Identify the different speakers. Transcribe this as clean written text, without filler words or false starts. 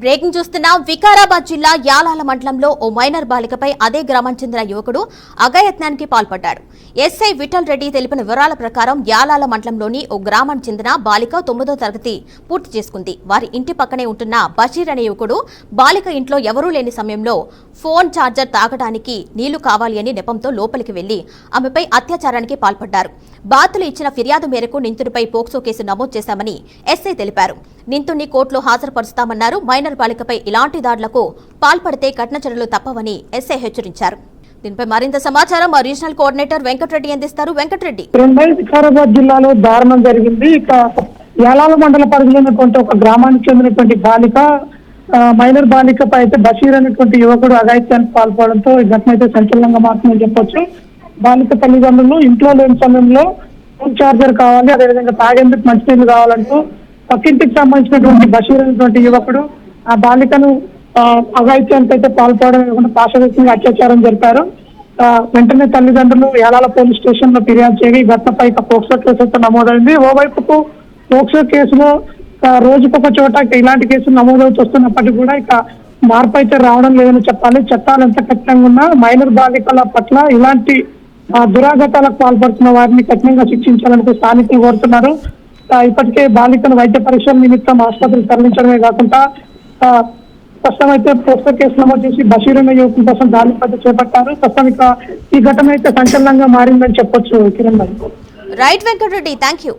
Speaker 1: Breaking చూస్తున్నా వికారాబాద్ జిల్లా యాలాల మండలంలో ఓ మైనర్ బాలికపై అదే గ్రామానికి చెందిన యువకుడు అఘాయత్నానికి పాల్పడ్డాడు. ఎస్ఐ విఠల్ రెడ్డి తెలిపిన వివరాల ప్రకారం యాలాల మండలంలోని ఓ గ్రామానికి చెందిన బాలిక 9వ తరగతి పూర్తి చేసుకుంది. వారి ఇంటి పక్కనే ఉంటున్న బషీర్ అనే యువకుడు బాలిక ఇంట్లో ఎవరూ లేని సమయంలో ఫోన్ ఛార్జర్ తాగడానికి నీళ్లు కావాలి అని నెపంతో లోపలికి వెళ్లి ఆమెపై అత్యాచారానికి పాల్పడ్డారు. బాధితులు ఇచ్చిన ఫిర్యాదు మేరకు నిందితుడిపై పోక్సో కేసు నమోదు చేశామని ఎస్ఐ తెలిపారు. నిందితుడిని కోర్టులో హాజరుపరుస్తామన్నారు. మైనర్ బాలికపై ఇలాంటి దాడులకు పాల్పడితే కఠిన చర్యలు తప్పవని ఎస్ఐ హెచ్చరించారు. దీనిపై మరింత సమాచారం మా రీజనల్ కోఆర్డినేటర్ వెంకటరెడ్డి అందిస్తారు. వెంకటరెడ్డి,
Speaker 2: వికారాబాద్ జిల్లాలో దారుణం జరిగింది. ఇక యాలాల మండల పరిధిలో ఉన్నటువంటి ఒక గ్రామానికి చెందినటువంటి బాలిక మైనర్ బాలికపై అయితే బషీర్ అనేటువంటి యువకుడు అఘాయిత్యానికి పాల్పడడంతో ఈ ఘటన అయితే సంచలనంగా మారుతుందని చెప్పొచ్చు. బాలిక తల్లిదండ్రులు ఇంట్లో లేని సమయంలో ఫోన్ ఛార్జర్ కావాలి, అదేవిధంగా తాగేందుకు మంచినీళ్ళు కావాలంటూ పక్కింటికి సంబంధించినటువంటి బషీర్ అనేటువంటి యువకుడు ఆ బాలికను అఘాయిత్యానికి అయితే పాల్పడడం పాశవికంగా అత్యాచారం జరిపారు. వెంటనే తల్లిదండ్రులు యాలాల పోలీస్ స్టేషన్ లో ఫిర్యాదు చేయగా ఈ ఘటనపై పోక్సో కేసు అయితే నమోదైంది. ఓవైపుకు పోక్సో కేసులో రోజుకొక చోట ఇలాంటి కేసులు నమోదవుతూ వస్తున్నప్పటికీ కూడా ఇక మార్పు అయితే రావడం లేదని చెప్పాలి. చట్టాలు ఎంత కఠినంగా ఉన్నా మైనర్ బాలికల పట్ల ఇలాంటి దురాఘాతాలకు పాల్పడుతున్న వారిని కఠినంగా శిక్షించాలని స్థానికులు కోరుతున్నారు. ఇప్పటికే బాలికను వైద్య పరీక్షల నిమిత్తం ఆసుపత్రికి తరలించడమే కాకుండా ప్రస్తుతం అయితే పోక్సో కేసు నమోదు చేసి బషీర్ అనే యువకుల కోసం దాడి చేపట్టారు. ప్రస్తుతం ఇక ఈ ఘటన అయితే సంచలనంగా మారిందని చెప్పొచ్చు. కిరణ్ భాయ్.
Speaker 1: Right Venkatareddy, thank you.